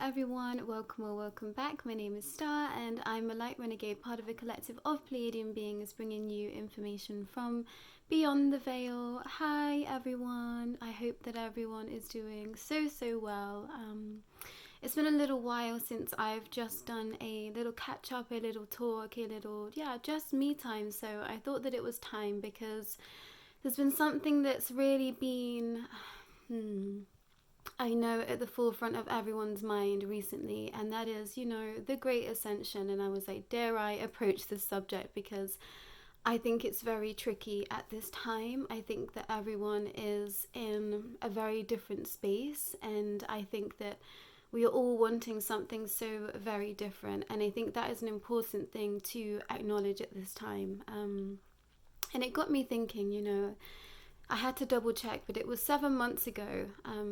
everyone, welcome or welcome back. My name is Starr and I'm a light renegade, part of a collective of Pleiadian beings bringing you information from beyond the veil. Hi everyone, I hope that everyone is doing so well. It's been a little while since I've just done a little catch up, a little talk, just me time, so I thought that it was time because there's been something that's really been I know at the forefront of everyone's mind recently, and that is, the Great Ascension. And I was like, dare I approach this subject, because I think it's very tricky at this time. I think that everyone is in a very different space, and I think that we are all wanting something so very different, and I think that is an important thing to acknowledge at this time. And it got me thinking, I had to double check, but it was 7 months ago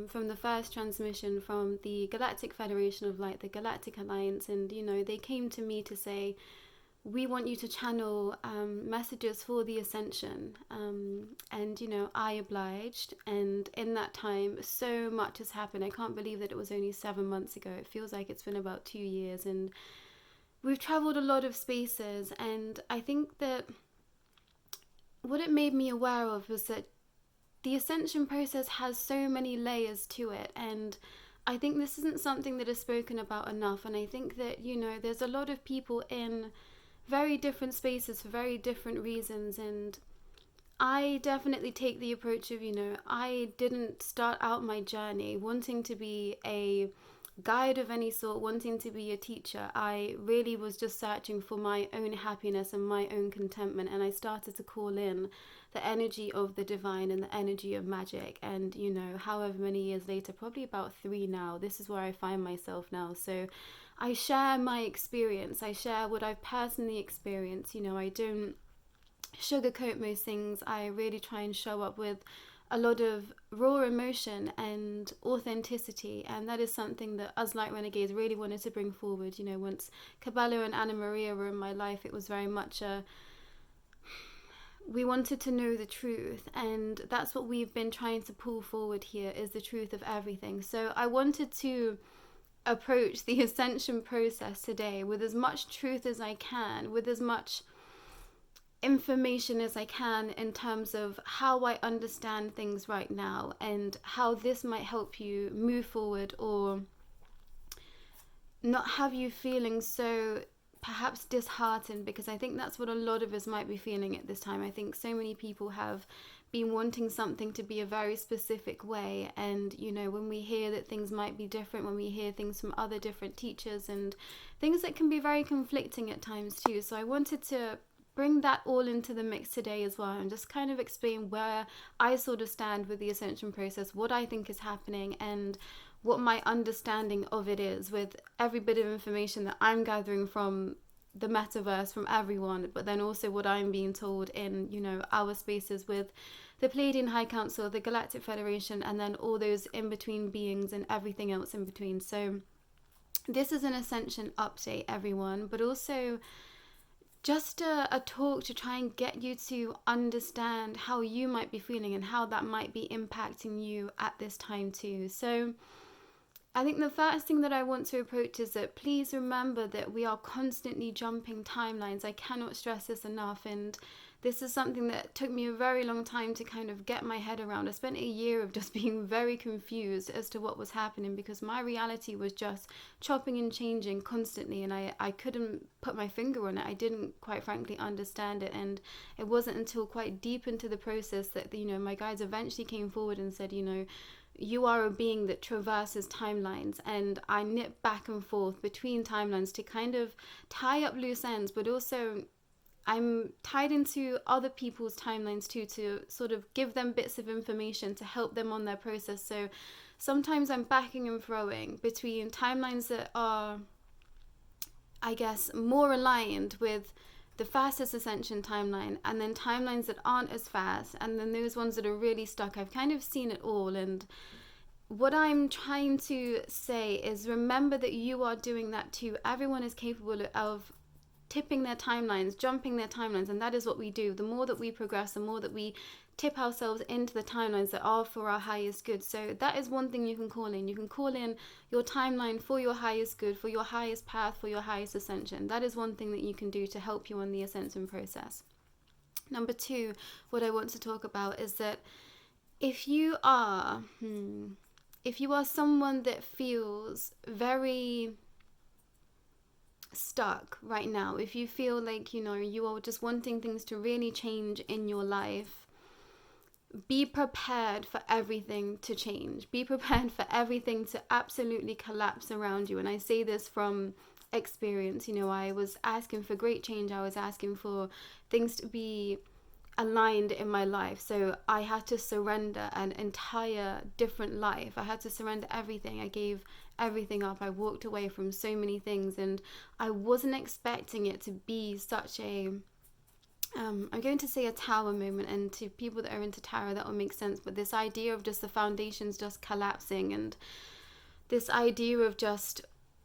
from the first transmission from the Galactic Federation of Light, the Galactic Alliance, and they came to me to say, we want you to channel messages for the Ascension, and I obliged, and in that time so much has happened. I can't believe that it was only 7 months ago. It feels like it's been about 2 years, and we've traveled a lot of spaces, and I think that what it made me aware of was that the Ascension process has so many layers to it, and I think this isn't something that is spoken about enough. And I think that, there's a lot of people in very different spaces for very different reasons, and I definitely take the approach of, I didn't start out my journey wanting to be a guide of any sort, wanting to be a teacher. I really was just searching for my own happiness and my own contentment, and I started to call in the energy of the divine and the energy of magic. And however many years later, probably about 3 now, this is where I find myself now. So I share my experience, I share what I've personally experienced. I don't sugarcoat most things. I really try and show up with a lot of raw emotion and authenticity, and that is something that us Light Renegades really wanted to bring forward. Once Cabello and Anna Maria were in my life, it was very much we wanted to know the truth, and that's what we've been trying to pull forward here, is the truth of everything. So I wanted to approach the Ascension process today with as much truth as I can, with as much information as I can in terms of how I understand things right now, and how this might help you move forward, or not have you feeling so perhaps disheartened, because I think that's what a lot of us might be feeling at this time. I think so many people have been wanting something to be a very specific way, and when we hear that things might be different, when we hear things from other different teachers, and things that can be very conflicting at times too. So I wanted to bring that all into the mix today as well, and just kind of explain where I sort of stand with the Ascension process, what I think is happening, and what my understanding of it is, with every bit of information that I'm gathering from the metaverse, from everyone, but then also what I'm being told in, our spaces with the Pleiadian High Council, the Galactic Federation, and then all those in-between beings and everything else in between. So this is an Ascension update, everyone, but also just a talk to try and get you to understand how you might be feeling and how that might be impacting you at this time too. So I think the first thing that I want to approach is that please remember that we are constantly jumping timelines. I cannot stress this enough, and this is something that took me a very long time to kind of get my head around. I spent a year of just being very confused as to what was happening, because my reality was just chopping and changing constantly, and I couldn't put my finger on it. I didn't, quite frankly, understand it, and it wasn't until quite deep into the process that my guides eventually came forward and said, you are a being that traverses timelines. And I nip back and forth between timelines to kind of tie up loose ends, but also I'm tied into other people's timelines too, to sort of give them bits of information to help them on their process. So sometimes I'm backing and throwing between timelines that are, I guess, more aligned with the fastest Ascension timeline, and then timelines that aren't as fast, and then those ones that are really stuck. I've kind of seen it all, and what I'm trying to say is, remember that you are doing that too. Everyone is capable of tipping their timelines, jumping their timelines, and that is what we do. The more that we progress, the more that we tip ourselves into the timelines that are for our highest good. So that is one thing you can call in. You can call in your timeline for your highest good, for your highest path, for your highest ascension. That is one thing that you can do to help you on the ascension process. Number 2, what I want to talk about is that if you are someone that feels very stuck right now, if you feel like, you are just wanting things to really change in your life, be prepared for everything to change. Be prepared for everything to absolutely collapse around you. And I say this from experience. I was asking for great change. I was asking for things to be aligned in my life. So I had to surrender an entire different life. I had to surrender everything. I gave everything up. I walked away from so many things, and I wasn't expecting it to be such a I'm going to say a tower moment, and to people that are into tarot that will make sense, but this idea of just the foundations just collapsing, and this idea of just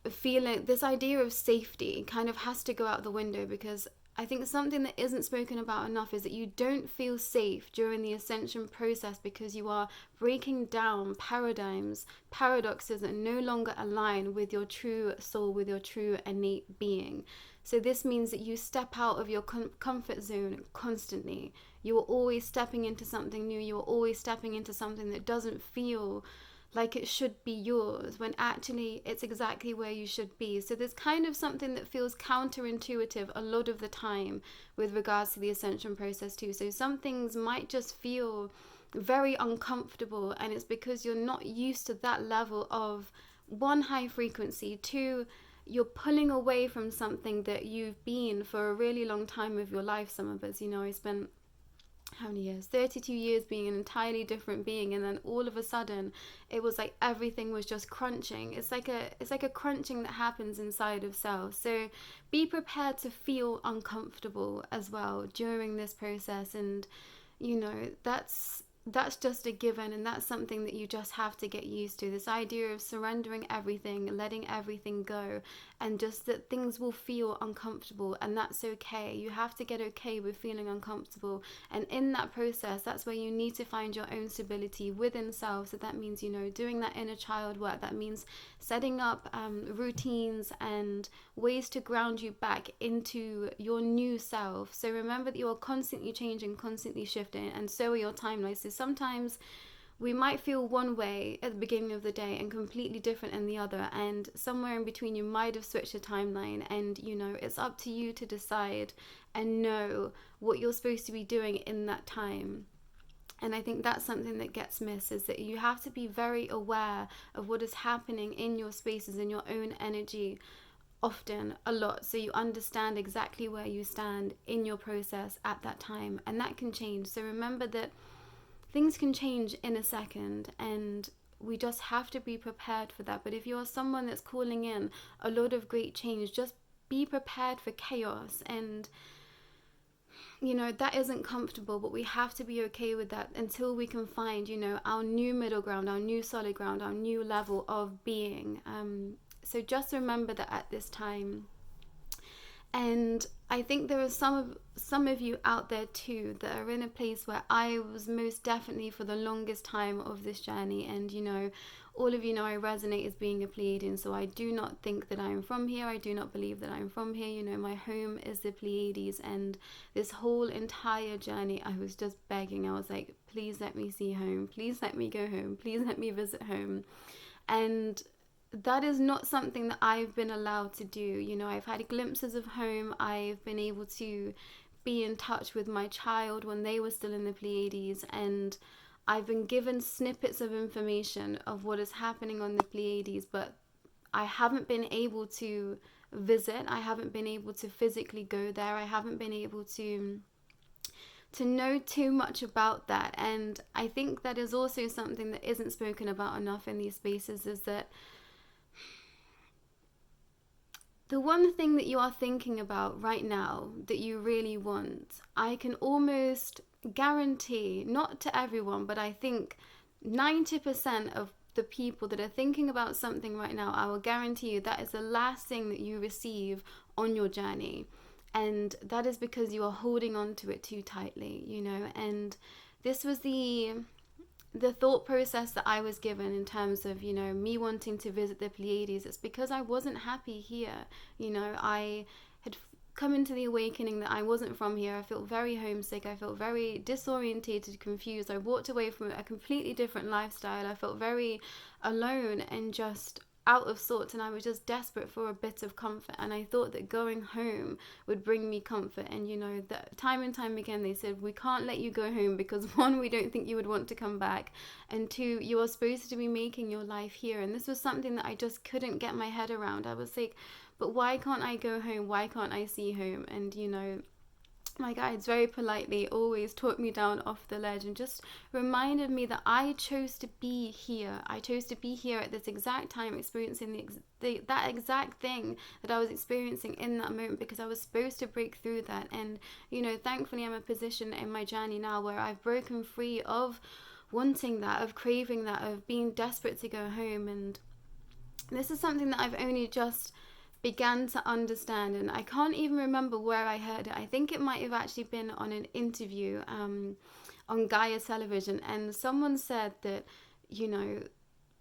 feeling, this idea of safety kind of has to go out the window, because I think something that isn't spoken about enough is that you don't feel safe during the ascension process because you are breaking down paradigms, paradoxes that no longer align with your true soul, with your true innate being. So this means that you step out of your comfort zone constantly. You are always stepping into something new. You are always stepping into something that doesn't feel like it should be yours, when actually it's exactly where you should be. So there's kind of something that feels counterintuitive a lot of the time with regards to the ascension process too. So some things might just feel very uncomfortable, and it's because you're not used to that level of, 1, high frequency, 2, you're pulling away from something that you've been for a really long time of your life. Some of us, I spent how many years? 32 years being an entirely different being, and then all of a sudden it was like everything was just crunching. It's like a crunching that happens inside of cells. So be prepared to feel uncomfortable as well during this process, and that's just a given, and that's something that you just have to get used to. This idea of surrendering everything, letting everything go, and just that things will feel uncomfortable, and that's okay. You have to get okay with feeling uncomfortable, and in that process, that's where you need to find your own stability within self. So that means, doing that inner child work. That means setting up routines and ways to ground you back into your new self. So remember that you are constantly changing, constantly shifting, and so are your timelines. So sometimes we might feel one way at the beginning of the day and completely different in the other, and somewhere in between you might have switched a timeline, and it's up to you to decide and know what you're supposed to be doing in that time. And I think that's something that gets missed, is that you have to be very aware of what is happening in your spaces, in your own energy, often, a lot, so you understand exactly where you stand in your process at that time, and that can change. So remember that things can change in a second, and we just have to be prepared for that. But if you are someone that's calling in a lot of great change, just be prepared for chaos, and that isn't comfortable, but we have to be okay with that until we can find our new middle ground, our new solid ground, our new level of being. So just remember that at this time. And I think there are some of you out there too that are in a place where I was most definitely for the longest time of this journey. And all of you know I resonate as being a Pleiadian, so I do not think that I am from here. I do not believe that I am from here. My home is the Pleiades, and this whole entire journey I was just begging. I was like, please let me see home. Please let me go home. Please let me visit home. And that is not something that I've been allowed to do. I've had glimpses of home. I've been able to be in touch with my child when they were still in the Pleiades, and I've been given snippets of information of what is happening on the Pleiades, but I haven't been able to visit. I haven't been able to physically go there. I haven't been able to know too much about that. And I think that is also something that isn't spoken about enough in these spaces, is that the one thing that you are thinking about right now that you really want, I can almost guarantee, not to everyone, but I think 90% of the people that are thinking about something right now, I will guarantee you that is the last thing that you receive on your journey. And that is because you are holding on to it too tightly, and this was the thought process that I was given in terms of, me wanting to visit the Pleiades. It's because I wasn't happy here. I had come into the awakening that I wasn't from here. I felt very homesick. I felt very disorientated, confused. I walked away from a completely different lifestyle. I felt very alone and just out of sorts, and I was just desperate for a bit of comfort, and I thought that going home would bring me comfort. And that time and time again they said, we can't let you go home because, one, we don't think you would want to come back, and two, you are supposed to be making your life here. And this was something that I just couldn't get my head around. I was like, but why can't I go home? Why can't I see home? And my guides very politely always talked me down off the ledge and just reminded me that I chose to be here. I chose to be here at this exact time, experiencing that exact thing that I was experiencing in that moment, because I was supposed to break through that. And thankfully I'm in a position in my journey now where I've broken free of wanting that, of craving that, of being desperate to go home. And this is something that I've only just began to understand, and I can't even remember where I heard it. I think it might have actually been on an interview on Gaia television, and someone said that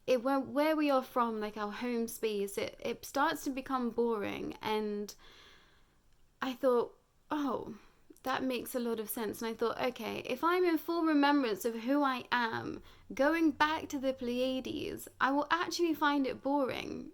where we are from, like our home space, it starts to become boring. And I thought, oh, that makes a lot of sense. And I thought, okay, if I'm in full remembrance of who I am, going back to the Pleiades, I will actually find it boring.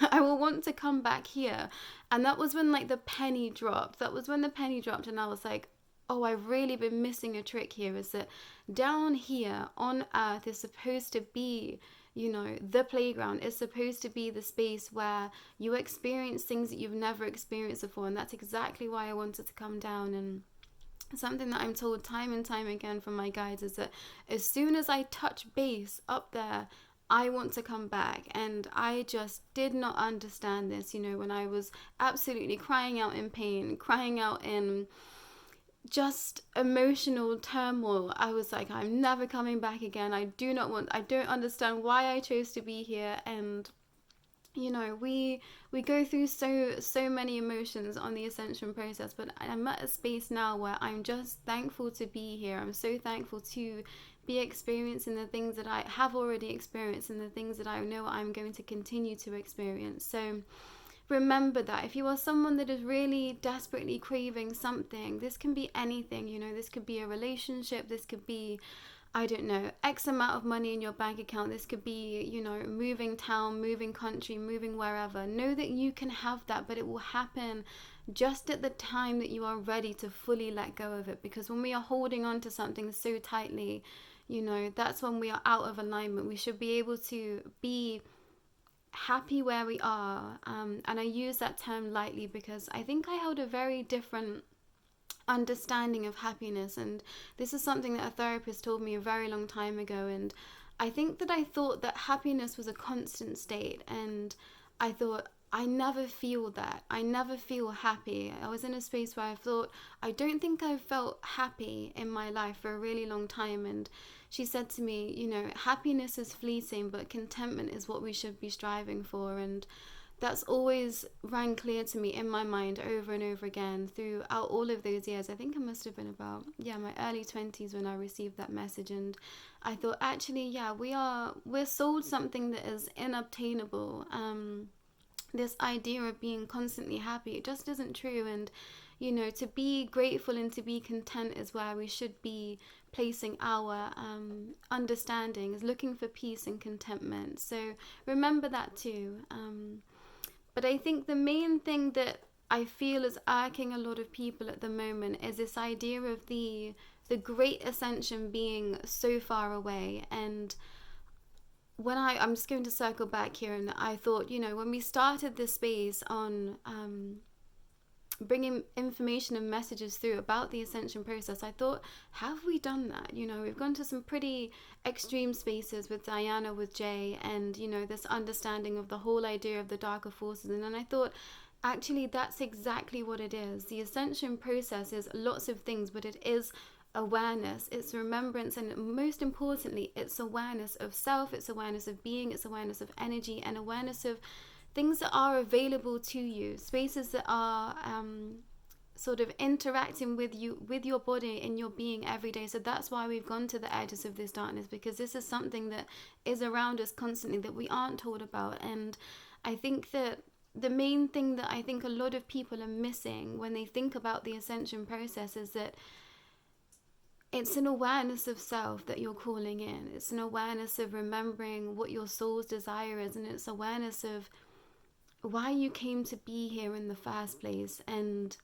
I will want to come back here. And that was when the penny dropped. And I was like, oh, I've really been missing a trick here. Is that down here on Earth is supposed to be, the playground. Is supposed to be the space where you experience things that you've never experienced before. And that's exactly why I wanted to come down. And something that I'm told time and time again from my guides is that as soon as I touch base up there, I want to come back. And I just did not understand this, when I was absolutely crying out in pain, crying out in just emotional turmoil. I was like, I'm never coming back again. I don't understand why I chose to be here. And we go through so many emotions on the ascension process, but I'm at a space now where I'm just thankful to be here. I'm so thankful to be experiencing the things that I have already experienced and the things that I know I'm going to continue to experience. So remember that if you are someone that is really desperately craving something, this can be anything. This could be a relationship, this could be, I don't know, X amount of money in your bank account. This could be, moving town, moving country, moving wherever. Know that you can have that, but it will happen just at the time that you are ready to fully let go of it. Because when we are holding on to something so tightly, that's when we are out of alignment. We should be able to be happy where we are. And I use that term lightly because I think I held a very different understanding of happiness, and this is something that a therapist told me a very long time ago. And I think that I thought that happiness was a constant state, and I thought, I never feel that. I never feel happy. I was in a space where I thought, I don't think I've felt happy in my life for a really long time. And she said to me, happiness is fleeting, but contentment is what we should be striving for. And that's always rang clear to me in my mind over and over again throughout all of those years. I think it must have been about, my early 20s when I received that message. And I thought, actually, we're sold something that is inobtainable. This idea of being constantly happy, it just isn't true. And, to be grateful and to be content is where we should be placing our understandings, looking for peace and contentment. So remember that too. But I think the main thing that I feel is irking a lot of people at the moment is this idea of the great ascension being so far away. And when I'm just going to circle back here, and I thought, when we started this space on bringing information and messages through about the ascension process, I thought, have we done that? We've gone to some pretty extreme spaces with Diana, with Jay, and this understanding of the whole idea of the darker forces. And then I thought, actually, that's exactly what it is. The ascension process is lots of things, but it is awareness, it's remembrance, and most importantly, it's awareness of self, it's awareness of being, it's awareness of energy, and awareness of things that are available to you, spaces that are sort of interacting with you, with your body and your being every day. So that's why we've gone to the edges of this darkness, because this is something that is around us constantly that we aren't told about. And I think that the main thing that I think a lot of people are missing when they think about the ascension process is that it's an awareness of self that you're calling in. It's an awareness of remembering what your soul's desire is, and it's awareness of why you came to be here in the first place. And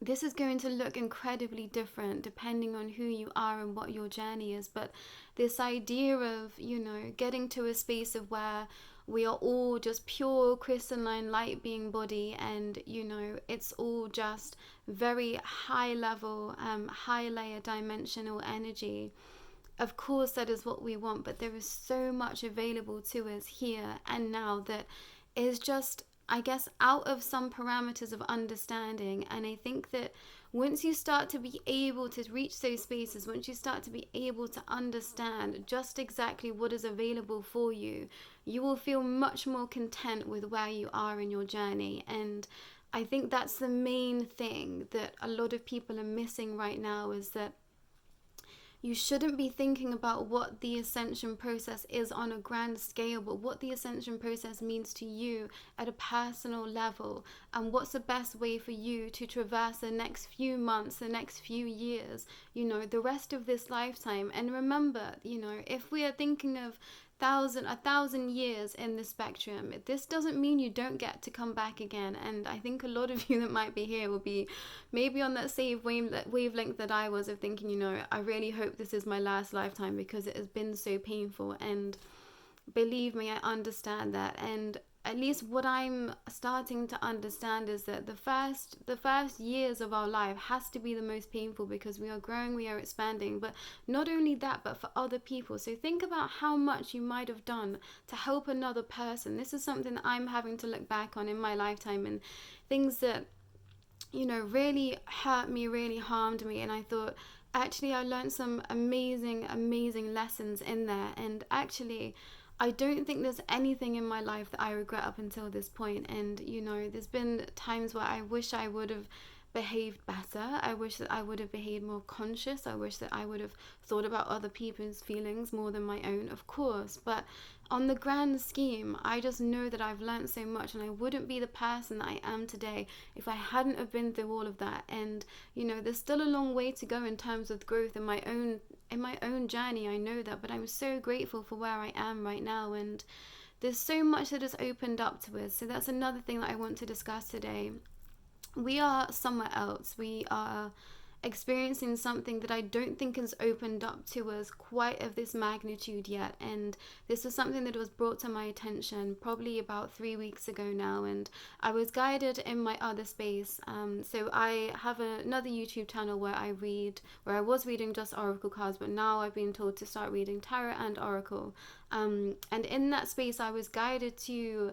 this is going to look incredibly different depending on who you are and what your journey is. But this idea of, getting to a space of where we are all just pure crystalline light being body, and it's all just very high level, high layer dimensional energy. Of course that is what we want, but there is so much available to us here and now that is just, I guess, out of some parameters of understanding. And I think that once you start to be able to reach those spaces, once you start to be able to understand just exactly what is available for you, you will feel much more content with where you are in your journey. And I think that's the main thing that a lot of people are missing right now, is that you shouldn't be thinking about what the ascension process is on a grand scale, but what the ascension process means to you at a personal level, and what's the best way for you to traverse the next few months, the next few years, the rest of this lifetime. And remember, if we are thinking of 1,000 years in the spectrum, this doesn't mean you don't get to come back again. And I think a lot of you that might be here will be maybe on that same wavelength that I was, of thinking, I really hope this is my last lifetime, because it has been so painful. And believe me, I understand that. And at least what I'm starting to understand is that the first years of our life has to be the most painful, because we are growing, we are expanding. But not only that, but for other people. So think about how much you might have done to help another person. This is something that I'm having to look back on in my lifetime, and things that really hurt me, really harmed me. And I thought, actually, I learned some amazing lessons in there. And actually, I don't think there's anything in my life that I regret up until this point. And, there's been times where I wish I would have behaved better. I wish that I would have behaved more conscious. I wish that I would have thought about other people's feelings more than my own, of course. But on the grand scheme, I just know that I've learned so much, and I wouldn't be the person that I am today if I hadn't have been through all of that. And, there's still a long way to go in terms of growth in my own journey. I know that, but I'm so grateful for where I am right now. And there's so much that has opened up to us. So that's another thing that I want to discuss today. We are somewhere else. We are experiencing something that I don't think has opened up to us quite of this magnitude yet. And this was something that was brought to my attention probably about 3 weeks ago now, and I was guided in my other space. So I have another YouTube channel where I was reading just oracle cards, but now I've been told to start reading tarot and oracle. And in that space I was guided to,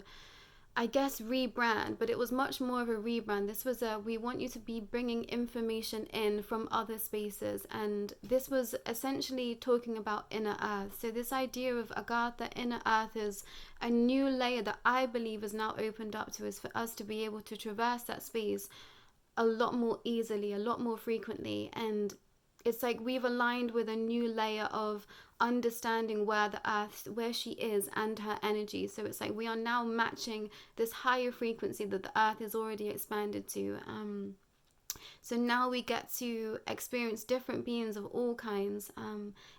I guess, rebrand, but it was much more of a rebrand. This was we want you to be bringing information in from other spaces, and this was essentially talking about inner earth. So this idea of Agatha, inner earth, is a new layer that I believe is now opened up to us, for us to be able to traverse that space a lot more easily, a lot more frequently. And it's like we've aligned with a new layer of understanding where she is and her energy. So it's like we are now matching this higher frequency that the earth is already expanded to. So now we get to experience different beings of all kinds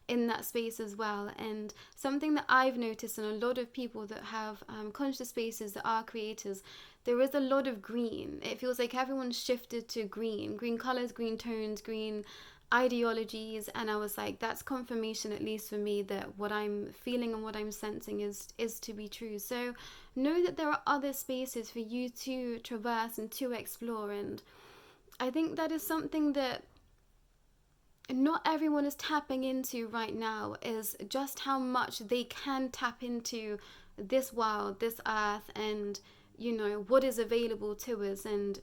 in that space as well. And something that I've noticed in a lot of people that have conscious spaces that are creators, there is a lot of green. It feels like everyone's shifted to green colors, green tones, green ideologies. And I was like, that's confirmation, at least for me, that what I'm feeling and what I'm sensing is to be true. So know that there are other spaces for you to traverse and to explore. And I think that is something that not everyone is tapping into right now, is just how much they can tap into this world, this earth, and what is available to us. And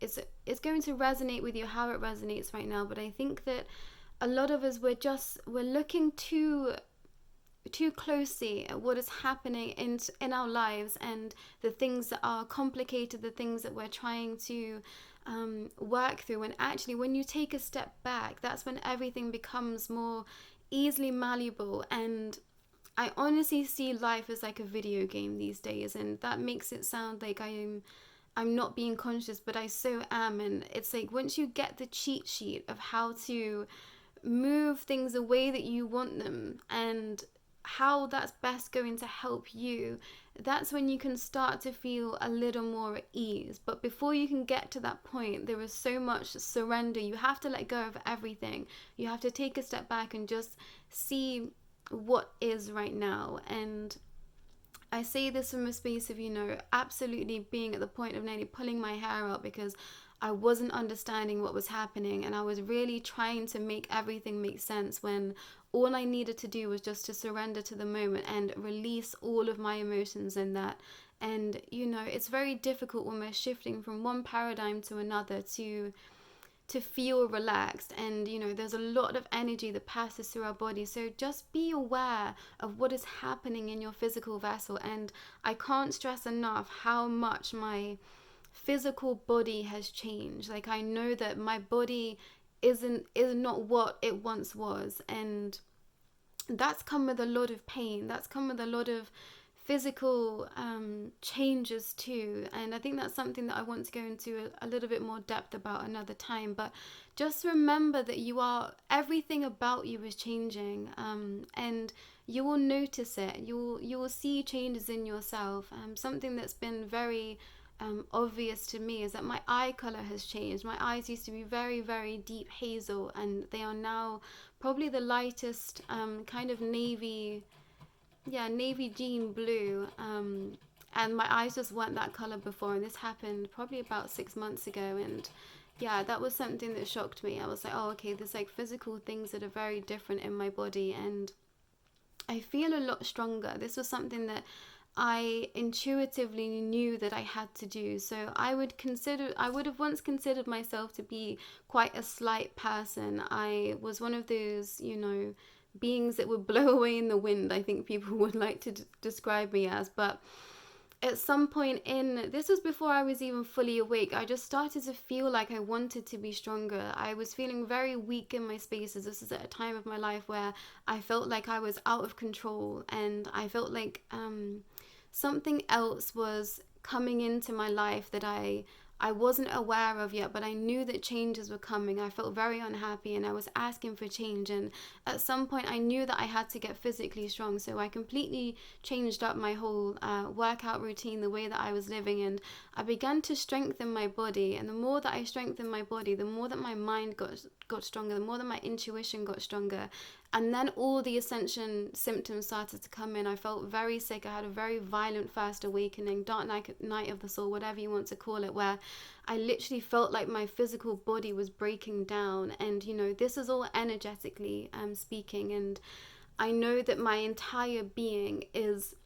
it's going to resonate with you how it resonates right now. But I think that a lot of us, we're looking too closely at what is happening in our lives, and the things that are complicated, the things that we're trying to work through. And actually, when you take a step back, that's when everything becomes more easily malleable. And I honestly see life as like a video game these days, and that makes it sound like I'm not being conscious, but I so am. And it's like, once you get the cheat sheet of how to move things the way that you want them and how that's best going to help you, that's when you can start to feel a little more at ease. But before you can get to that point, there is so much surrender. You have to let go of everything. You have to take a step back and just see what is right now. And I say this from a space of, absolutely being at the point of nearly pulling my hair out, because I wasn't understanding what was happening, and I was really trying to make everything make sense, when all I needed to do was just to surrender to the moment and release all of my emotions in that. And it's very difficult when we're shifting from one paradigm to another to feel relaxed. And there's a lot of energy that passes through our body, so just be aware of what is happening in your physical vessel. And I can't stress enough how much my physical body has changed. Like, I know that my body is not what it once was, and that's come with a lot of pain. That's come with a lot of physical changes too. And I think that's something that I want to go into a little bit more depth about another time. But just remember that everything about you is changing, and you will notice it. You will see changes in yourself. Something that's been very obvious to me is that my eye color has changed. My eyes used to be very, very deep hazel, and they are now probably the lightest kind of navy jean blue, and my eyes just weren't that color before. And this happened probably about 6 months ago, and yeah, that was something that shocked me. I was like, oh, okay, there's like physical things that are very different in my body, and I feel a lot stronger. This was something that I intuitively knew that I had to do. So I would have once considered myself to be quite a slight person. I was one of those, beings that would blow away in the wind, I think people would like to describe me as. But at some point this was before I was even fully awake, I just started to feel like I wanted to be stronger. I was feeling very weak in my spaces. This is at a time of my life where I felt like I was out of control, and I felt like something else was coming into my life that I wasn't aware of yet, but I knew that changes were coming. I felt very unhappy, and I was asking for change. And at some point I knew that I had to get physically strong. So I completely changed up my whole workout routine, the way that I was living, and I began to strengthen my body. And the more that I strengthened my body, the more that my mind got stronger, the more that my intuition got stronger. And then all the Ascension symptoms started to come in. I felt very sick. I had a very violent first awakening, dark night of the soul, whatever you want to call it, where I literally felt like my physical body was breaking down. And, this is all energetically speaking. And I know that my entire being is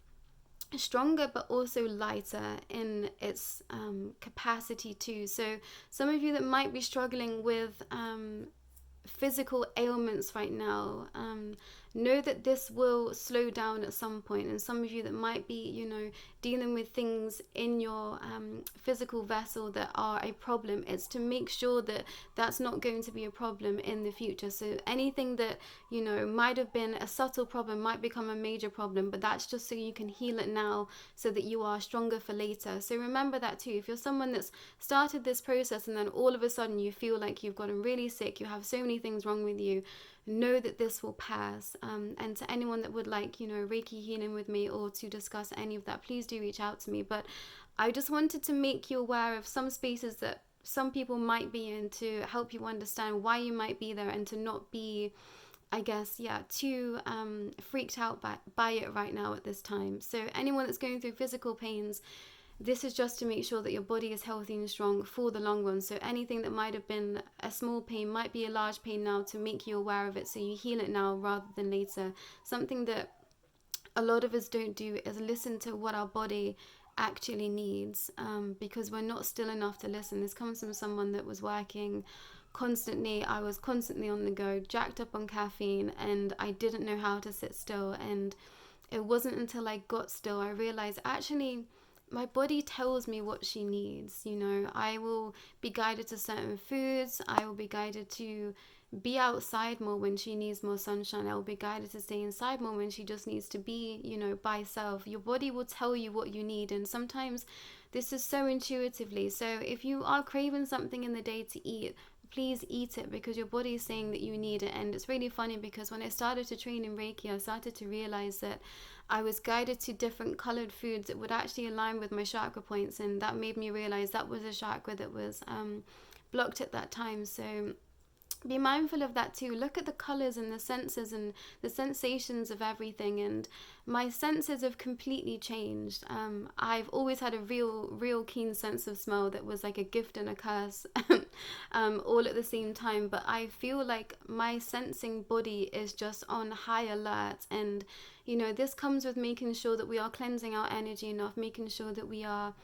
stronger, but also lighter in its capacity too. So some of you that might be struggling with physical ailments right now, know that this will slow down at some point. And some of you that might be dealing with things in your physical vessel that are a problem, it's to make sure that that's not going to be a problem in the future. So anything that might have been a subtle problem might become a major problem, but that's just so you can heal it now, so that you are stronger for later. So remember that too. If you're someone that's started this process and then all of a sudden you feel like you've gotten really sick, you have so many things wrong with you, know that this will pass. And to anyone that would like Reiki healing with me, or to discuss any of that, please do reach out to me. But I just wanted to make you aware of some spaces that some people might be in, to help you understand why you might be there, and to not be, I guess, too freaked out by it right now at this time. So anyone that's going through physical pains, this is just to make sure that your body is healthy and strong for the long run. So anything that might have been a small pain might be a large pain now, to make you aware of it, so you heal it now rather than later. Something that a lot of us don't do is listen to what our body actually needs, because we're not still enough to listen. This comes from someone that was working constantly. I was constantly on the go, jacked up on caffeine, and I didn't know how to sit still. And it wasn't until I got still I realized actually my body tells me what she needs. You know, I will be guided to certain foods. I will be guided to be outside more when she needs more sunshine. I will be guided to stay inside more when she just needs to be, you know, by herself. Your body will tell you what you need, and sometimes this is so intuitively. So if you are craving something in the day to eat, please eat it, because your body is saying that you need it. And it's really funny, because when I started to train in Reiki, I started to realize that I was guided to different colored foods that would actually align with my chakra points, and that made me realize that was a chakra that was blocked at that time. So be mindful of that too. Look at the colors and the senses and the sensations of everything, and my senses have completely changed. I've always had a real keen sense of smell that was like a gift and a curse all at the same time, but I feel like my sensing body is just on high alert. And you know, this comes with making sure that we are cleansing our energy enough, making sure that we are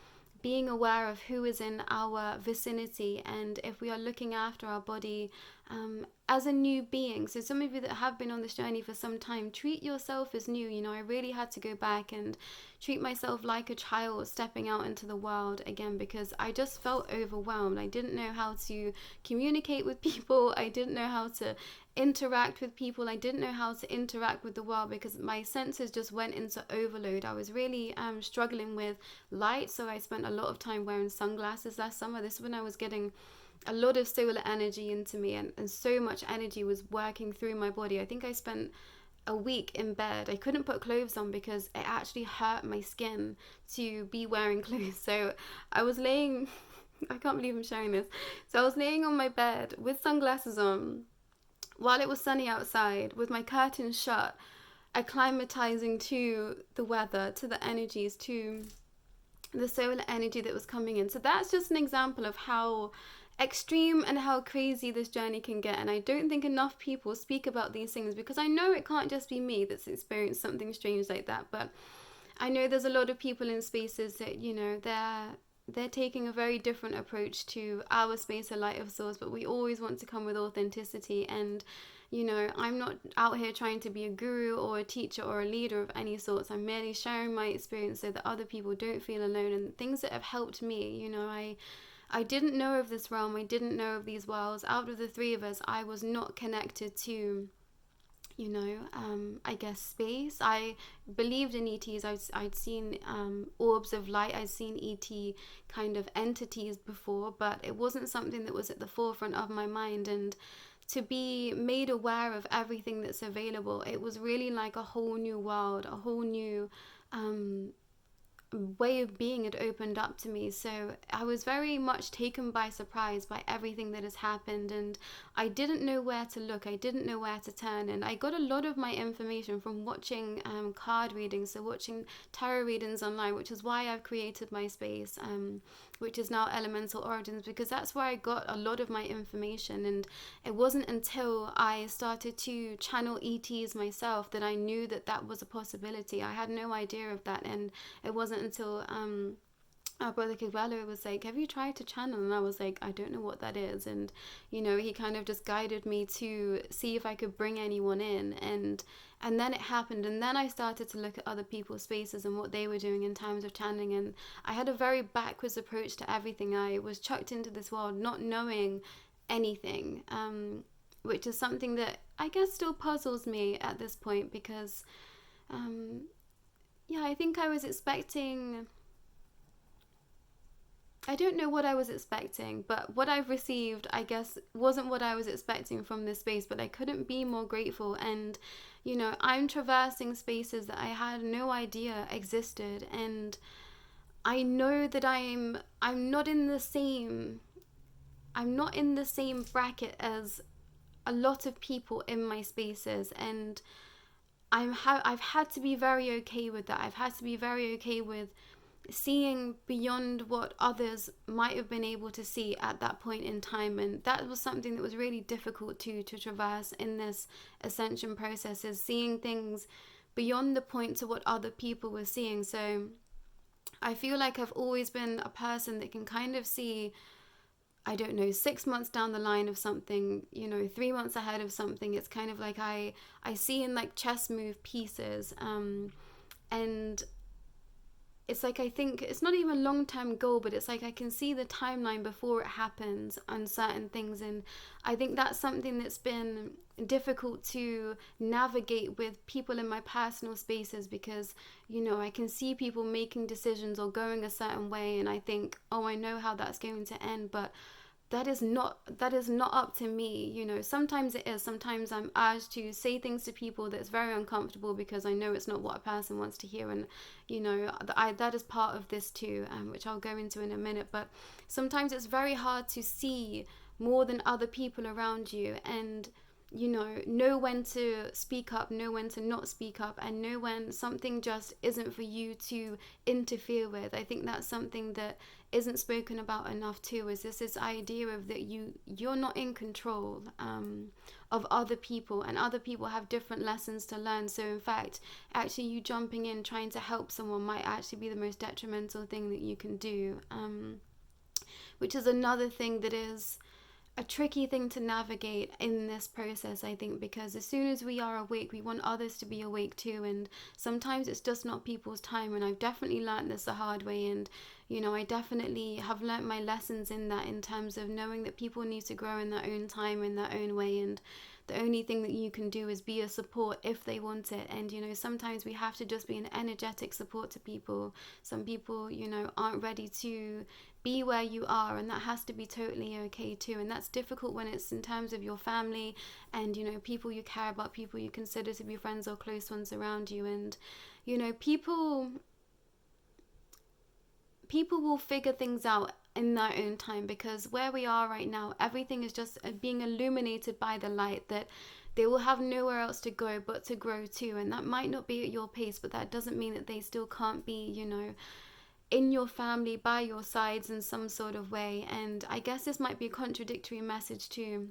being aware of who is in our vicinity, and if we are looking after our body as a new being. So some of you that have been on this journey for some time, treat yourself as new. You know, I really had to go back and treat myself like a child stepping out into the world again, because I just felt overwhelmed. I didn't know how to communicate with people. I didn't know how to interact with people. I didn't know how to interact with the world, because my senses just went into overload. I was really struggling with light, so I spent a lot of time wearing sunglasses last summer. This is when I was getting a lot of solar energy into me, and so much energy was working through my body. I think I spent a week in bed. I couldn't put clothes on because it actually hurt my skin to be wearing clothes. So I was laying, I can't believe I'm sharing this. So I was laying on my bed with sunglasses on while it was sunny outside, with my curtains shut, acclimatizing to the weather, to the energies, to the solar energy that was coming in. So that's just an example of how extreme and how crazy this journey can get. And I don't think enough people speak about these things, because I know it can't just be me that's experienced something strange like that, but I know there's a lot of people in spaces that, you know, they're taking a very different approach to our space of light of source. But we always want to come with authenticity, and you know, I'm not out here trying to be a guru or a teacher or a leader of any sorts. I'm merely sharing my experience so that other people don't feel alone, and things that have helped me. You know, I didn't know of this realm. I didn't know of these worlds. Out of the three of us, I was not connected to, you know, I guess space. I believed in ETs. I'd seen orbs of light. I'd seen ET kind of entities before, but it wasn't something that was at the forefront of my mind. And to be made aware of everything that's available, it was really like a whole new world, a whole new way of being had opened up to me. So I was very much taken by surprise by everything that has happened, and I didn't know where to look. I didn't know where to turn, and I got a lot of my information from watching card readings, so watching tarot readings online, which is why I've created my space, which is now Elemental Origins, because that's where I got a lot of my information. And it wasn't until I started to channel ETs myself that I knew that that was a possibility. I had no idea of that, and it wasn't until our brother Kigwelo was like, have you tried to channel? And I was like, I don't know what that is. And you know, he kind of just guided me to see if I could bring anyone in, and then it happened. And then I started to look at other people's spaces and what they were doing in terms of channeling, and I had a very backwards approach to everything. I was chucked into this world not knowing anything, which is something that I guess still puzzles me at this point, because yeah, I think I was expecting, I don't know what I was expecting, but what I've received, I guess, wasn't what I was expecting from this space. But I couldn't be more grateful. And you know, I'm traversing spaces that I had no idea existed, and I know that I'm not in the same bracket as a lot of people in my spaces, and I've had to be very okay with that. I've had to be very okay with seeing beyond what others might have been able to see at that point in time. And that was something that was really difficult to traverse in this ascension process, is seeing things beyond the point to what other people were seeing. So I feel like I've always been a person that can kind of see, I don't know, 6 months down the line of something, you know, 3 months ahead of something. It's kind of like I see in like chess move pieces, and it's like, I think it's not even a long-term goal, but it's like I can see the timeline before it happens on certain things. And I think that's something that's been difficult to navigate with people in my personal spaces, because, you know, I can see people making decisions or going a certain way, and I think, oh, I know how that's going to end, but that is not up to me. You know, sometimes it is. Sometimes I'm urged to say things to people that's very uncomfortable, because I know it's not what a person wants to hear. And, you know, that is part of this too, which I'll go into in a minute. But sometimes it's very hard to see more than other people around you, and, you know when to speak up, know when to not speak up, and know when something just isn't for you to interfere with. I think that's something that isn't spoken about enough too, is this idea of that you're not in control of other people, and other people have different lessons to learn. So in fact, actually you jumping in trying to help someone might actually be the most detrimental thing that you can do, which is another thing that is a tricky thing to navigate in this process, I think, because as soon as we are awake, we want others to be awake too, and sometimes it's just not people's time. And I've definitely learned this the hard way, and, you know, I definitely have learnt my lessons in that, in terms of knowing that people need to grow in their own time, in their own way, and the only thing that you can do is be a support if they want it. And, you know, sometimes we have to just be an energetic support to people. Some people, you know, aren't ready to be where you are, and that has to be totally okay too. And that's difficult when it's in terms of your family and, you know, people you care about, people you consider to be friends or close ones around you. And, you know, people will figure things out in their own time, because where we are right now, everything is just being illuminated by the light, that they will have nowhere else to go but to grow too. And that might not be at your pace, but that doesn't mean that they still can't be, you know, in your family, by your sides in some sort of way. And I guess this might be a contradictory message to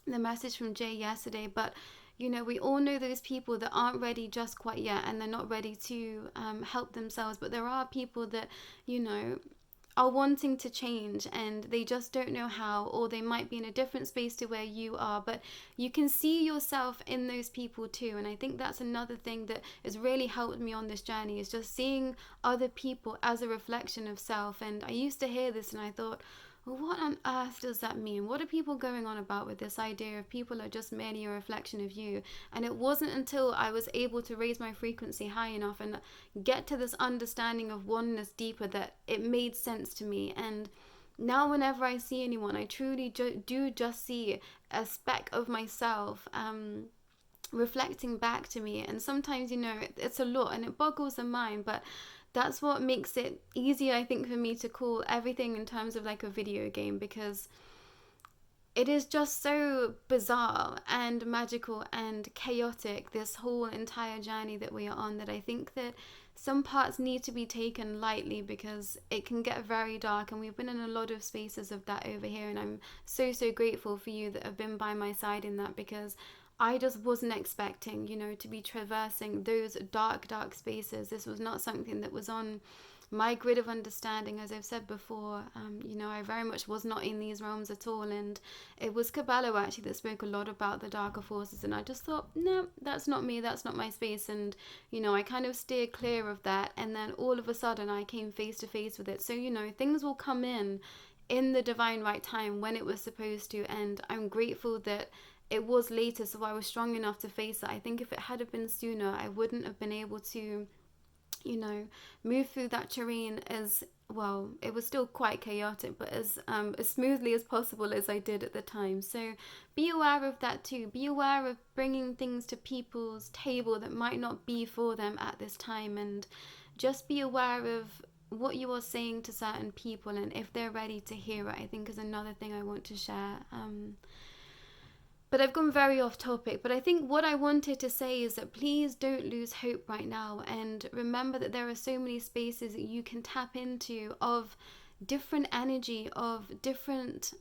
the message from Jay yesterday, but, you know, we all know those people that aren't ready just quite yet, and they're not ready to help themselves. But there are people that, you know, are wanting to change, and they just don't know how, or they might be in a different space to where you are, but you can see yourself in those people too. And I think that's another thing that has really helped me on this journey, is just seeing other people as a reflection of self. And I used to hear this and I thought, well, what on earth does that mean? What are people going on about with this idea of people are just merely a reflection of you? And it wasn't until I was able to raise my frequency high enough and get to this understanding of oneness deeper that it made sense to me. And now whenever I see anyone, I truly do just see a speck of myself reflecting back to me. And sometimes, you know, it's a lot and it boggles the mind, but that's what makes it easier, I think, for me to call everything in terms of like a video game, because it is just so bizarre and magical and chaotic, this whole entire journey that we are on, that I think that some parts need to be taken lightly, because it can get very dark. And we've been in a lot of spaces of that over here, and I'm so grateful for you that have been by my side in that, because I just wasn't expecting, you know, to be traversing those dark spaces. This was not something that was on my grid of understanding. As I've said before, you know, I very much was not in these realms at all. And it was Kabbalah actually that spoke a lot about the darker forces. And I just thought, no, that's not me. That's not my space. And, you know, I kind of steered clear of that. And then all of a sudden I came face to face with it. So, you know, things will come in the divine right time when it was supposed to. And I'm grateful that it was later, so I was strong enough to face it. I think if it had been sooner, I wouldn't have been able to, you know, move through that terrain as well. It was still quite chaotic, but as smoothly as possible as I did at the time. So be aware of that too. Be aware of bringing things to people's table that might not be for them at this time, and just be aware of what you are saying to certain people and if they're ready to hear it, I think, is another thing I want to share. But I've gone very off topic. But I think what I wanted to say is that please don't lose hope right now. And remember that there are so many spaces that you can tap into of different energy, of different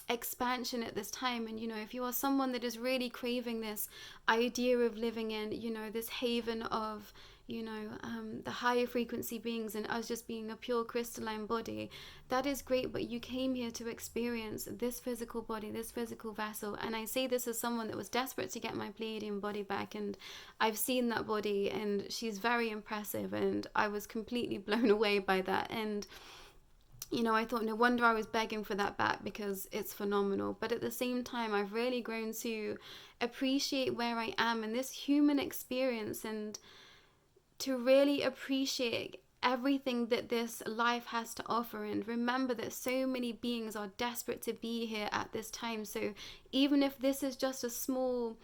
expansion at this time. And, you know, if you are someone that is really craving this idea of living in, you know, this haven of, the higher frequency beings and us just being a pure crystalline body. That is great, but you came here to experience this physical body, this physical vessel. And I say this as someone that was desperate to get my Pleiadian body back, and I've seen that body, and she's very impressive, and I was completely blown away by that. And I thought, no wonder I was begging for that back, because it's phenomenal. But at the same time, I've really grown to appreciate where I am in this human experience, and to really appreciate everything that this life has to offer, and remember that so many beings are desperate to be here at this time. So even if this is just a small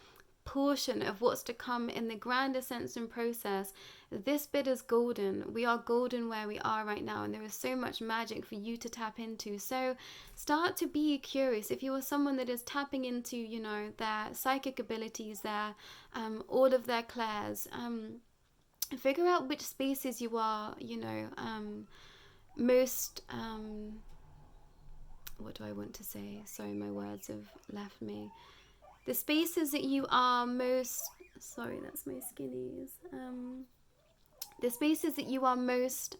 portion of what's to come in the grand ascension process, this bit is golden. We are golden where we are right now, and there is so much magic for you to tap into. So start to be curious. If you are someone that is tapping into their psychic abilities, their all of their clairs, figure out which spaces you are most what do I want to say? Sorry, my words have left me. The spaces that you are most, sorry, that's my skinnies. The spaces that you are most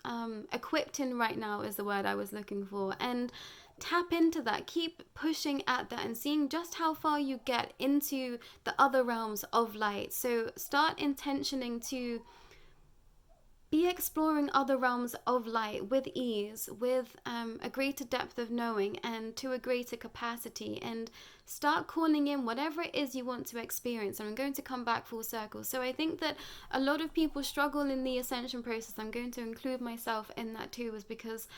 equipped in right now is the word I was looking for. And tap into that. Keep pushing at that and seeing just how far you get into the other realms of light. So start intentioning to be exploring other realms of light with ease, with a greater depth of knowing, and to a greater capacity, and start calling in whatever it is you want to experience. And I'm going to come back full circle. So I think that a lot of people struggle in the ascension process. I'm going to include myself in that too, was because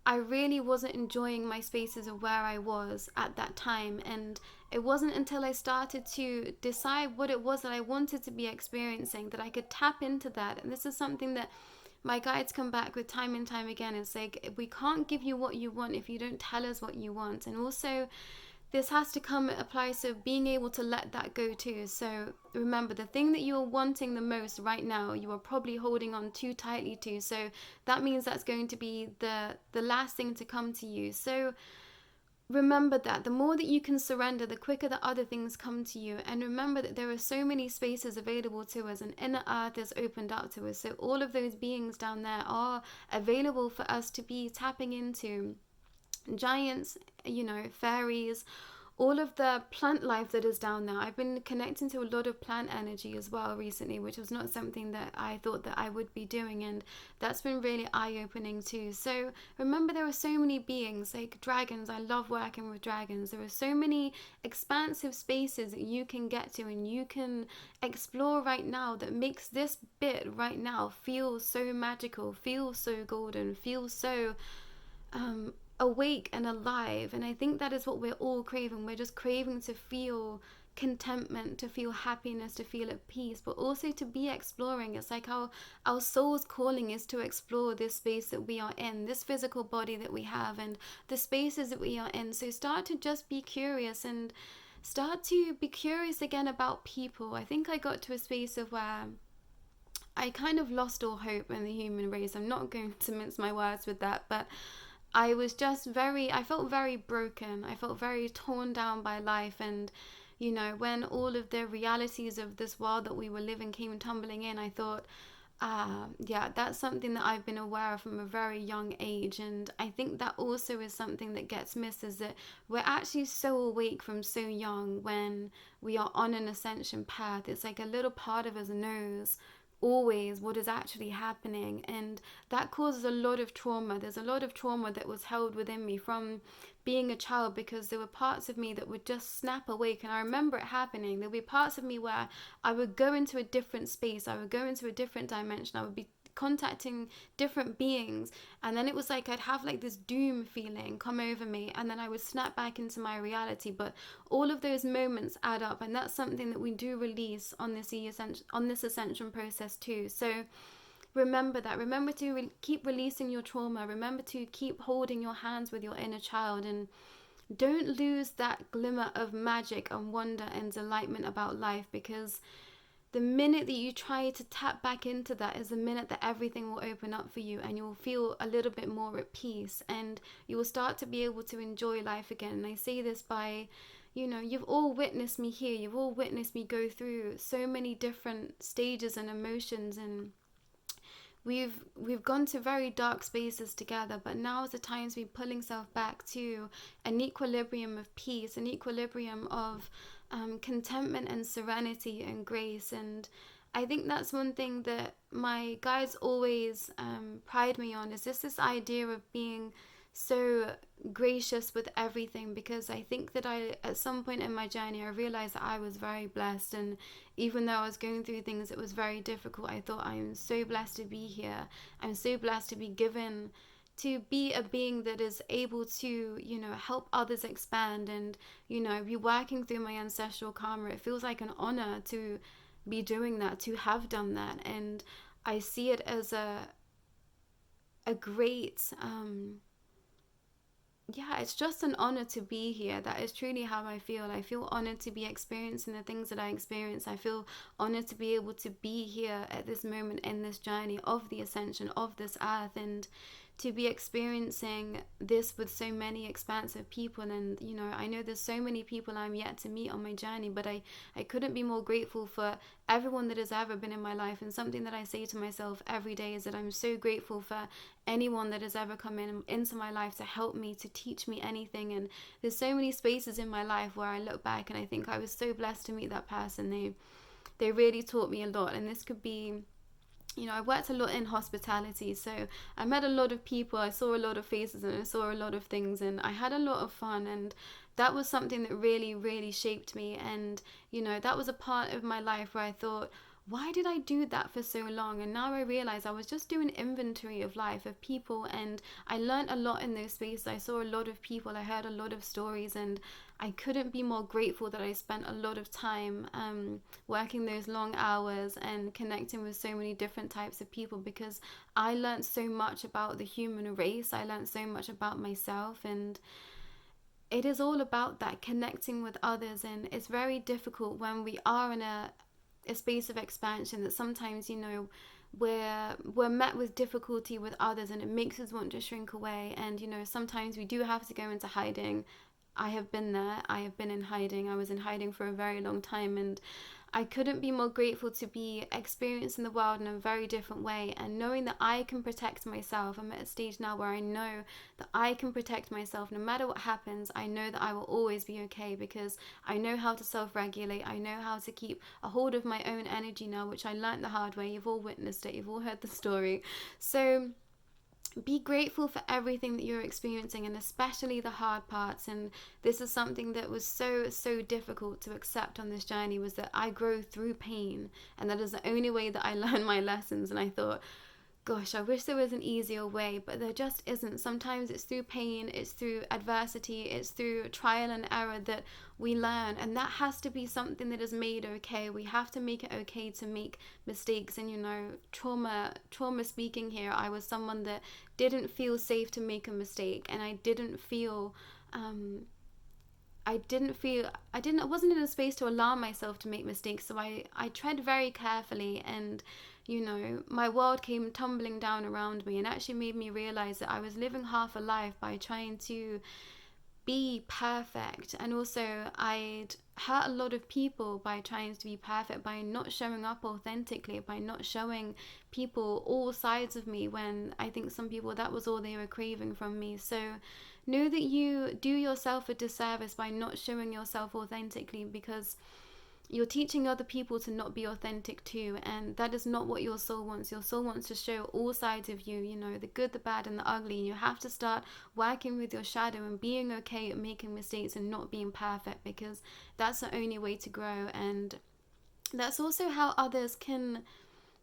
I really wasn't enjoying my spaces of where I was at that time. And it wasn't until I started to decide what it was that I wanted to be experiencing that I could tap into that. And this is something that my guides come back with time and time again. It's like, we can't give you what you want if you don't tell us what you want. And also, this has to come at a place of being able to let that go too. So remember, the thing that you are wanting the most right now, you are probably holding on too tightly to. So that means that's going to be the last thing to come to you. So remember that the more that you can surrender, the quicker the other things come to you. And remember that there are so many spaces available to us, and inner earth is opened up to us. So all of those beings down there are available for us to be tapping into. Giants, fairies, all of the plant life that is down there. I've been connecting to a lot of plant energy as well recently, which was not something that I thought that I would be doing, and that's been really eye-opening too. So remember, there are so many beings, like dragons. I love working with dragons. There are so many expansive spaces that you can get to and you can explore right now that makes this bit right now feel so magical, feel so golden, feel so awake and alive. And I think that is what we're all craving. We're just craving to feel contentment, to feel happiness, to feel at peace, but also to be exploring. It's like our soul's calling is to explore this space that we are in, this physical body that we have, and the spaces that we are in. So start to just be curious, and start to be curious again about people. I think I got to a space of where I kind of lost all hope in the human race. I'm not going to mince my words with that, but I was just I felt very broken. I felt very torn down by life. And, when all of the realities of this world that we were living came tumbling in, I thought, yeah, that's something that I've been aware of from a very young age. And I think that also is something that gets missed, is that we're actually so awake from so young when we are on an ascension path. It's like a little part of us knows always what is actually happening, and that causes a lot of trauma. There's a lot of trauma that was held within me from being a child, because there were parts of me that would just snap awake. And I remember it happening. There'll be parts of me where I would go into a different space, I would go into a different dimension, I would be contacting different beings, and then it was like I'd have like this doom feeling come over me, and then I would snap back into my reality. But all of those moments add up, and that's something that we do release on this ascension process too. So remember that. Remember to keep releasing your trauma. Remember to keep holding your hands with your inner child, and don't lose that glimmer of magic and wonder and delightment about life, because the minute that you try to tap back into that is the minute that everything will open up for you, and you'll feel a little bit more at peace, and you will start to be able to enjoy life again. And I say this by, you've all witnessed me here. You've all witnessed me go through so many different stages and emotions and we've gone to very dark spaces together, but now is the time to be pulling self back to an equilibrium of peace, an equilibrium of contentment and serenity and grace. And I think that's one thing that my guides always pride me on, is just this idea of being so gracious with everything, because I think that at some point in my journey, I realized that I was very blessed, and even though I was going through things that was very difficult, I thought, I am so blessed to be here. I'm so blessed to be given to be a being that is able to, help others expand and, be working through my ancestral karma. It feels like an honor to be doing that, to have done that. And I see it as a great it's just an honor to be here. That is truly how I feel. I feel honored to be experiencing the things that I experience. I feel honored to be able to be here at this moment in this journey of the ascension of this earth, and to be experiencing this with so many expansive people. And I know there's so many people I'm yet to meet on my journey, but I couldn't be more grateful for everyone that has ever been in my life. And something that I say to myself every day is that I'm so grateful for anyone that has ever come into my life to help me, to teach me anything. And there's so many spaces in my life where I look back and I think I was so blessed to meet that person. They really taught me a lot. And this could be, I worked a lot in hospitality, so I met a lot of people, I saw a lot of faces, and I saw a lot of things, and I had a lot of fun. And that was something that really, really shaped me. And, that was a part of my life where I thought, why did I do that for so long? And now I realize I was just doing inventory of life, of people, and I learned a lot in those spaces. I saw a lot of people, I heard a lot of stories, and I couldn't be more grateful that I spent a lot of time working those long hours and connecting with so many different types of people, because I learned so much about the human race. I learned so much about myself, and it is all about that, connecting with others. And it's very difficult when we are in a space of expansion, that sometimes we're met with difficulty with others, and it makes us want to shrink away. And sometimes we do have to go into hiding. I have been there. I have been in hiding. I was in hiding for a very long time, and I couldn't be more grateful to be experiencing the world in a very different way, and knowing that I can protect myself. I'm at a stage now where I know that I can protect myself no matter what happens. I know that I will always be okay, because I know how to self-regulate. I know how to keep a hold of my own energy now, which I learned the hard way. You've all witnessed it. You've all heard the story. So be grateful for everything that you're experiencing, and especially the hard parts. And this is something that was so difficult to accept on this journey, was that I grow through pain, and that is the only way that I learn my lessons. And I thought, gosh, I wish there was an easier way, but there just isn't. Sometimes it's through pain, it's through adversity, it's through trial and error that we learn, and that has to be something that is made okay. We have to make it okay to make mistakes. And trauma speaking here, I was someone that didn't feel safe to make a mistake, and I wasn't in a space to allow myself to make mistakes. So I tread very carefully, and my world came tumbling down around me, and actually made me realize that I was living half a life by trying to be perfect. And also I'd hurt a lot of people by trying to be perfect, by not showing up authentically, by not showing people all sides of me, when I think some people, that was all they were craving from me. So know that you do yourself a disservice by not showing yourself authentically, because you're teaching other people to not be authentic too, and that is not what your soul wants. Your soul wants to show all sides of you, the good, the bad, and the ugly. You have to start working with your shadow and being okay at making mistakes and not being perfect, because that's the only way to grow. And that's also how others can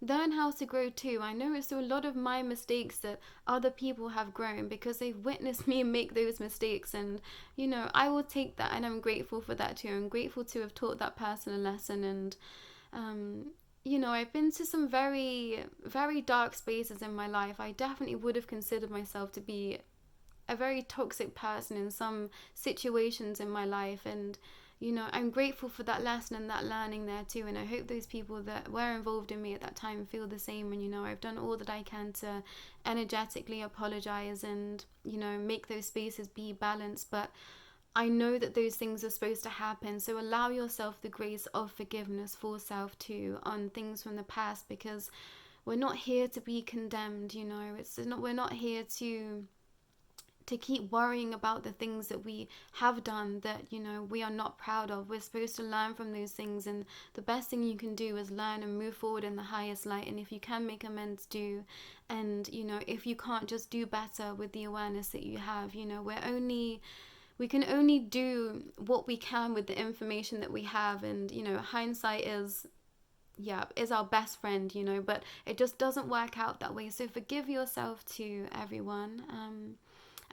learn how to grow too. I know it's through a lot of my mistakes that other people have grown, because they've witnessed me make those mistakes. And I will take that, and I'm grateful for that too. I'm grateful to have taught that person a lesson. And I've been to some very, very dark spaces in my life. I definitely would have considered myself to be a very toxic person in some situations in my life. And I'm grateful for that lesson and that learning there too. And I hope those people that were involved in me at that time feel the same. And, I've done all that I can to energetically apologize and, make those spaces be balanced. But I know that those things are supposed to happen. So allow yourself the grace of forgiveness for self too on things from the past, because we're not here to be condemned, you know. We're not here to keep worrying about the things that we have done that, you know, we are not proud of. We're supposed to learn from those things, and the best thing you can do is learn and move forward in the highest light. And if you can make amends, do. And, you know, if you can't, just do better with the awareness that you have. You know, we can only do what we can with the information that we have. And, you know, hindsight is our best friend, you know, but it just doesn't work out that way. So forgive yourself too, everyone.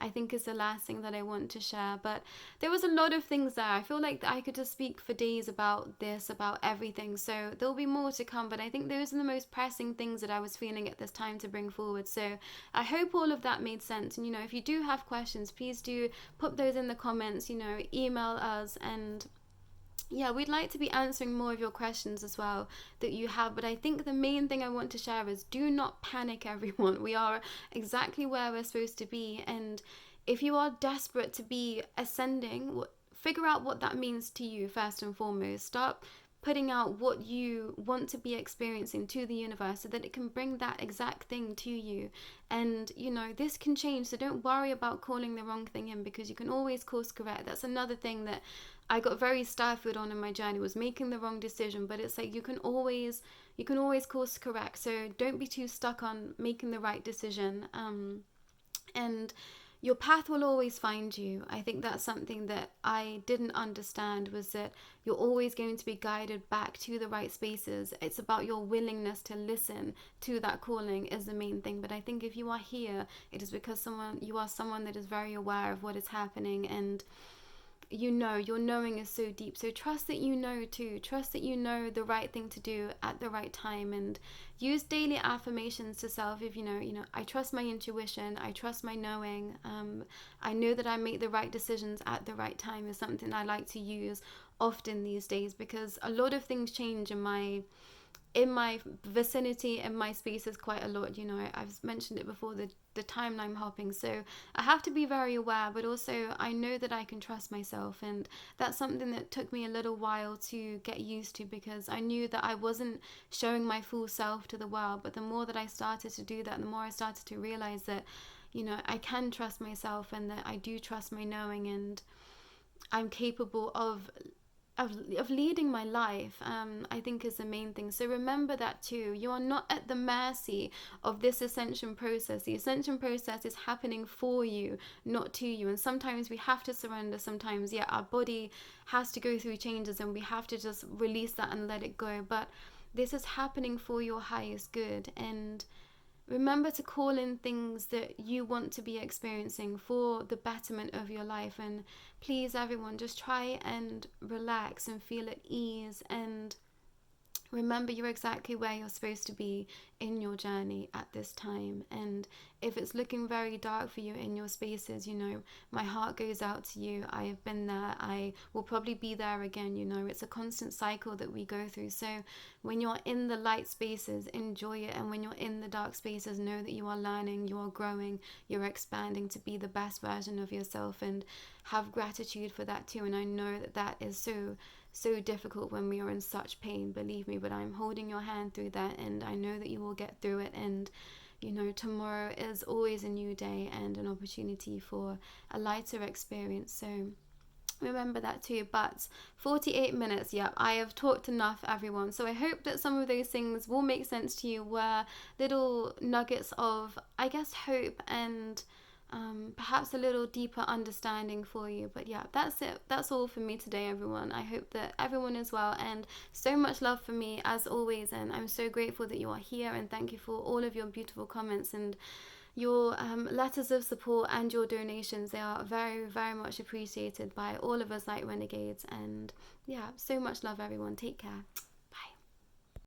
I think is the last thing that I want to share. But there was a lot of things there. I feel like I could just speak for days about this, about everything. So there'll be more to come. But I think those are the most pressing things that I was feeling at this time to bring forward. So I hope all of that made sense. And, you know, if you do have questions, please do put those in the comments, you know, email us. And yeah, we'd like to be answering more of your questions as well that you have. But I think the main thing I want to share is do not panic, everyone. We are exactly where we're supposed to be. And if you are desperate to be ascending, figure out what that means to you first and foremost. Start putting out what you want to be experiencing to the universe so that it can bring that exact thing to you. And, you know, this can change. So don't worry about calling the wrong thing in, because you can always course correct. That's another thing that I got very stifled on in my journey, was making the wrong decision. But it's like you can always course correct. So don't be too stuck on making the right decision. And your path will always find you. I think that's something that I didn't understand, was that you're always going to be guided back to the right spaces. It's about your willingness to listen to that calling is the main thing. But I think if you are here, it is because you are someone that is very aware of what is happening, and you know, your knowing is so deep. So trust that you know too. Trust that you know the right thing to do at the right time, and use daily affirmations to self. If you know, I trust my intuition, I trust my knowing, I know that I make the right decisions at the right time, is something I like to use often these days, because a lot of things change in my vicinity, in my spaces quite a lot. You know, I've mentioned it before, the timeline hopping. So I have to be very aware, but also I know that I can trust myself. And that's something that took me a little while to get used to, because I knew that I wasn't showing my full self to the world. But the more that I started to do that, the more I started to realize that, you know, I can trust myself, and that I do trust my knowing, and I'm capable of leading my life, I think is the main thing. So remember that too. You are not at the mercy of this ascension process. The ascension process is happening for you, not to you. And sometimes we have to surrender. Sometimes, our body has to go through changes, and we have to just release that and let it go. But this is happening for your highest good. And remember to call in things that you want to be experiencing for the betterment of your life. And please, everyone, just try and relax and feel at ease, and remember you're exactly where you're supposed to be in your journey at this time. And if it's looking very dark for you in your spaces, you know, my heart goes out to you. I have been there. I will probably be there again. You know, it's a constant cycle that we go through. So when you're in the light spaces, enjoy it. And when you're in the dark spaces, know that you are learning, you are growing, you're expanding to be the best version of yourself, and have gratitude for that too. And I know that that is so difficult when we are in such pain, believe me, but I'm holding your hand through that, and I know that you will get through it. And you know, tomorrow is always a new day and an opportunity for a lighter experience. So remember that too. But 48 minutes, I have talked enough, everyone. So I hope that some of those things will make sense to you, were little nuggets of, I guess, hope and perhaps a little deeper understanding for you. But that's it. That's all for me today, everyone. I hope that everyone is well, and so much love for me as always. And I'm so grateful that you are here, and thank you for all of your beautiful comments and your letters of support and your donations. They are very, very much appreciated by all of us Light Renegades. And so much love, everyone. Take care.